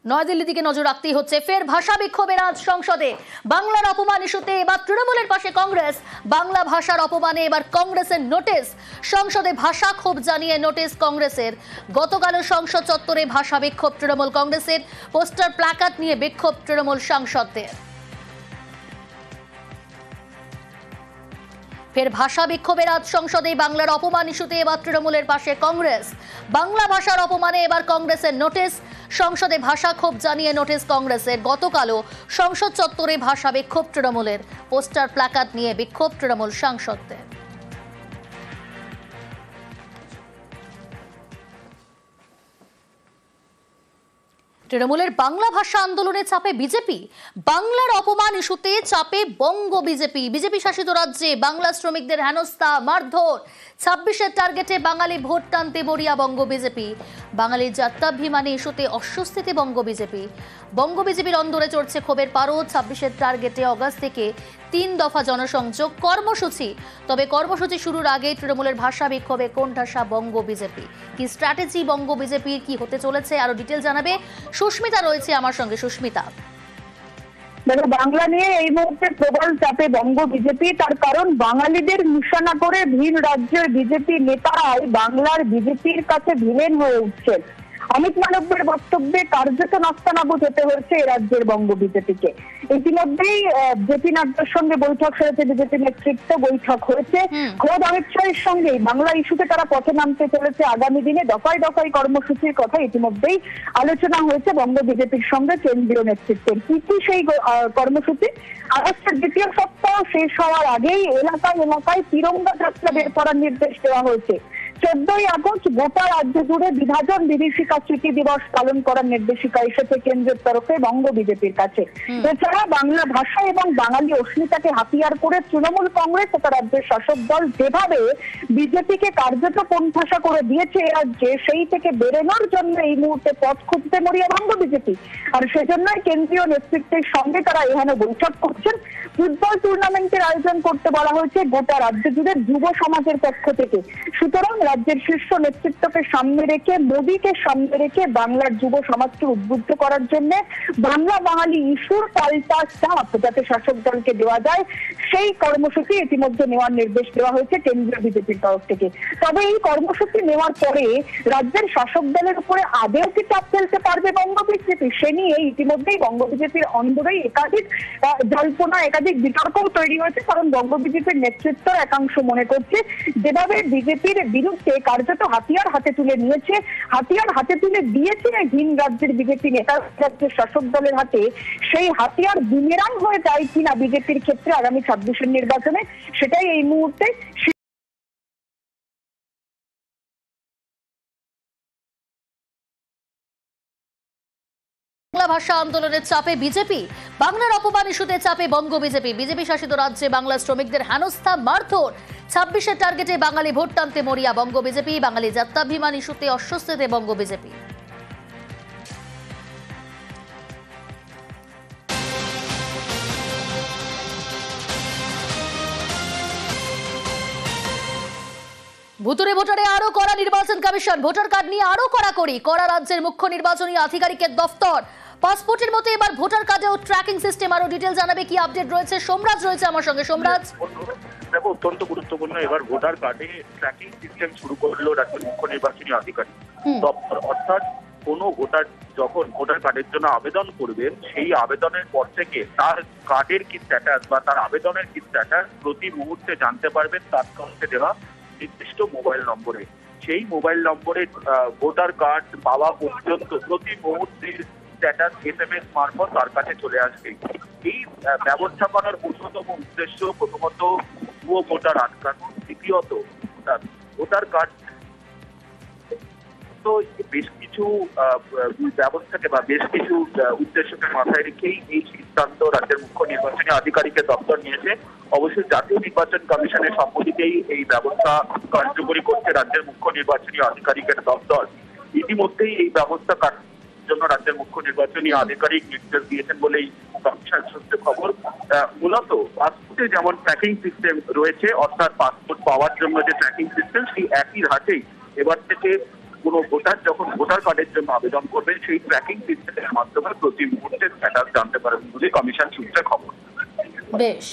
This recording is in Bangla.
নয়াদিল্লি দিকে নজর রাখতেই হচ্ছে। ফের ভাষা বিক্ষোভের আজ সংসদে। বাংলার অপমান ইস্যুতে এবার তৃণমূলের পাশে কংগ্রেস। বাংলা ভাষার অপমানে এবার কংগ্রেসের নোটিশ। সংসদে ভাষা ক্ষোভ জানিয়ে নোটিশ কংগ্রেসের। গতকাল সংসদ চত্বরে ভাষা বিক্ষোভ তৃণমূল কংগ্রেসের। পোস্টার প্ল্যাকার্ড নিয়ে বিক্ষোভ তৃণমূল সাংসদদের। ফের ভাষা বিক্ষোভের আজ সংসদে। বাংলার অপমান ইস্যুতে এবার তৃণমূলের পাশে কংগ্রেস। বাংলা ভাষার অপমানে এবার কংগ্রেসের নোটিশ। সংসদে ভাষা ক্ষোভ জানিয়ে নোটিশ কংগ্রেসের। গতকালও সংসদ চত্বরে ভাষা বিক্ষোভ তৃণমূলের। পোস্টার প্ল্যাকার্ড নিয়ে বিক্ষোভ তৃণমূল সাংসদদের। তৃণমূলের বাংলা ভাষা আন্দোলনে চাপে বিজেপি। বাংলার অপমান ইস্যুতে চাপে বঙ্গ বিজেপি। বিজেপি শাসিত রাজ্যে বাংলা শ্রমিকদের হেনস্থা, মারধর। 26-এর টার্গেটে বাঙালি ভোট টানতে মরিয়া বঙ্গ বিজেপি। বাঙালির যাত্রাভিমানী ইস্যুতে অস্বস্তিতে বঙ্গ বিজেপি। বঙ্গ বিজেপির অন্দরে চড়ছে ক্ষোভের পারদ। 26-এর টার্গেটে অগাস্ট থেকে 3 দফা জনসংযোগ কর্মসূচি। তবে কর্মসূচি শুরুর আগে তৃণমূলের ভাষা বিক্ষোভে কোণঠাসা বঙ্গ বিজেপি। কি স্ট্র্যাটেজি বঙ্গ বিজেপির, কি হতে চলেছে, আরো ডিটেল জানাবে সুস্মিতা রয়েছে আমার সঙ্গে। সুস্মিতা, দেখো, বাংলা নিয়ে এই মুহূর্তে প্রবল চাপে বঙ্গ বিজেপি। তার কারণ বাঙালিদের নিশানা করে ভিন রাজ্যের বিজেপি নেতারাই বাংলার বিজেপির কাছে ভিলেন হয়ে উঠছেন। অমিত মালব্যের বক্তব্যে কার্যত নাস্তানাবুদ হতে হয়েছে এ রাজ্যের বঙ্গ বিজেপিকে। ইতিমধ্যেই জেপি নাড্ডার সঙ্গে বৈঠক সেরেছে বিজেপি নেতৃত্ব। বৈঠক হয়েছে খোদ অমিত শাহের সঙ্গে। বাংলা ইস্যুতে তারা পথে নামতে চলেছে আগামী দিনে। দফায় দফায় কর্মসূচির কথা ইতিমধ্যেই আলোচনা হয়েছে বঙ্গ বিজেপির সঙ্গে কেন্দ্রীয় নেতৃত্বের। কি সেই কর্মসূচি? আগস্টের দ্বিতীয় সপ্তাহ শেষ হওয়ার আগেই এলাকায় এলাকায় তিরঙ্গা যাত্রা বের করার নির্দেশ দেওয়া হয়েছে। 14ই আগস্ট গোটা রাজ্য জুড়ে বিভাজন বিভীষিকা স্মৃতি দিবস পালন করার নির্দেশিকা এসেছে কেন্দ্রের তরফে বঙ্গ বিজেপির কাছে। এছাড়া বাংলা ভাষা এবং বাঙালি অস্মিতাকে হাতিয়ার করে তৃণমূল কংগ্রেস ও রাজ্যের শাসক দল যেভাবে বিজেপিকে কার্যত কোণঠাসা করে দিয়েছে এ রাজ্যে, সেই থেকে বেরোনোর জন্য এই মুহূর্তে পথ খুঁজতে মরিয়া বঙ্গ বিজেপি। আর সেজন্যই কেন্দ্রীয় নেতৃত্বের সঙ্গে তারা এখানে বৈঠক করছেন। ফুটবল টুর্নামেন্টের আয়োজন করতে বলা হয়েছে গোটা রাজ্য জুড়ে যুব সমাজের পক্ষ থেকে। সুতরাং রাজ্যের শীর্ষ নেতৃত্বকে সামনে রেখে, মোদীকে সামনে রেখে বাংলার যুব সমাজকে উদ্বুদ্ধ করার জন্য বাংলা বাঙালি ইস্যুর পাল্টা চাপ যাতে শাসক দলকে দেওয়া যায়, সেই কর্মসূচি ইতিমধ্যে নেওয়ার নির্দেশ দেওয়া হয়েছে কেন্দ্রীয় বিজেপির তরফ থেকে। তবে এই কর্মসূচি নেওয়ার পরে রাজ্যের শাসক দলের উপরে আদেও কি চাপ ফেলতে পারবে বঙ্গ বিজেপি, সে নিয়ে ইতিমধ্যেই বঙ্গ বিজেপির অন্দরেই একাধিক জল্পনা, একাধিক বিতর্কও তৈরি হয়েছে। কারণ বঙ্গ বিজেপির নেতৃত্ব একাংশ মনে করছে যেভাবে বিজেপির বিরুদ্ধে কার্যত হাতিয়ার হাতে তুলে নিয়েছে, হাতিয়ার হাতে তুলে দিয়েছে ভিন রাজ্যের বিজেপি নেতা, রাজ্যের শাসক দলের হাতে, সেই হাতিয়ার বুমেরাং হয়ে যায় কিনা বিজেপির ক্ষেত্রে আগামী 26-এর নির্বাচনে, সেটাই এই মুহূর্তে বাংলা ভাষা আন্দোলনের চাপে বিজেপি। বাংলার অপমান ইস্যুতে চাপে বঙ্গ বিজেপি। বিজেপি শাসিত রাজ্যে বাংলা শ্রমিকদের হেনস্থা, মারধর। 26-এর টার্গেটে বাঙালি ভোট টানতে মরিয়া বঙ্গ বিজেপি। বাঙালি যাত্রাভিমান ইস্যুতে অস্বস্তিতে বঙ্গ বিজেপি। ভুতুরে ভোটারে আরো কড়া নির্বাচন কমিশন। ভোটার কার্ড নিয়ে আরো কড়াকড়ি করা রাজ্যের মুখ্য নির্বাচনী আধিকারিকের দফতর। পাসপোর্টের মতো এবার ভোটার কার্ডেও ট্র্যাকিং সিস্টেম। আরো ডিটেল জানাবে, কি আপডেট রয়েছে সোমরাজ রয়েছে আমার সঙ্গে। সোমরাজ, দেখো, অত্যন্ত গুরুত্বপূর্ণ, এবার ভোটার কার্ডে ট্র্যাকিং সিস্টেম শুরু করলো রাজ্যের মুখ্য নির্বাচনী আধিকারিক দপ্তর। অর্থাৎ কোনো ভোটার যখন ভোটার কার্ডের জন্য আবেদন করবেন, সেই আবেদনের পর থেকে তার কার্ডের কি স্ট্যাটাস বা তার আবেদনের কি স্ট্যাটাস প্রতি মুহূর্তে জানতে পারবেন তার সঙ্গে দেওয়া নির্দিষ্ট মোবাইল নম্বরে। সেই মোবাইল নম্বরে ভোটার কার্ড পাওয়া পর্যন্ত প্রতি মুহূর্তে স্ট্যাটাস SMS মারফত তার কাছে চলে আসবে। এই ব্যবস্থাপনার অন্যতম উদ্দেশ্য প্রথমত ভুয়ো ভোটার আটকানো, দ্বিতীয়ত ভোটার কার্ড তো বেশ কিছু ব্যবস্থাকে বা বেশ কিছু উদ্দেশ্যকে মাথায় রেখেই এই সিদ্ধান্ত রাজ্যের মুখ্য নির্বাচনী আধিকারিকের দপ্তর নিয়েছে। অবশ্যই জাতীয় নির্বাচন কমিশনের সম্মতিতেই এই ব্যবস্থা কার্যকরী করছে রাজ্যের মুখ্য নির্বাচনী আধিকারিকের দপ্তর। ইতিমধ্যেই এই ব্যবস্থা জন্য রাজ্যের মুখ্য নির্বাচনী আধিকারিক নির্দেশ দিয়েছেন বলেই কমিশন সূত্রে খবর। মূলত পাসপোর্টে যেমন ট্র্যাকিং সিস্টেম রয়েছে, অর্থাৎ পাসপোর্ট পাওয়ার জন্য যে ট্র্যাকিং সিস্টেম, সেই একই ধাঁচেই এবার থেকে কোনো ভোটার যখন ভোটার কার্ডের জন্য আবেদন করবেন সেই ট্র্যাকিং সিস্টেমের মাধ্যমে প্রতি মুহূর্তে স্ট্যাটাস জানতে পারবেন বলে কমিশন সূত্রে খবর। বেশ।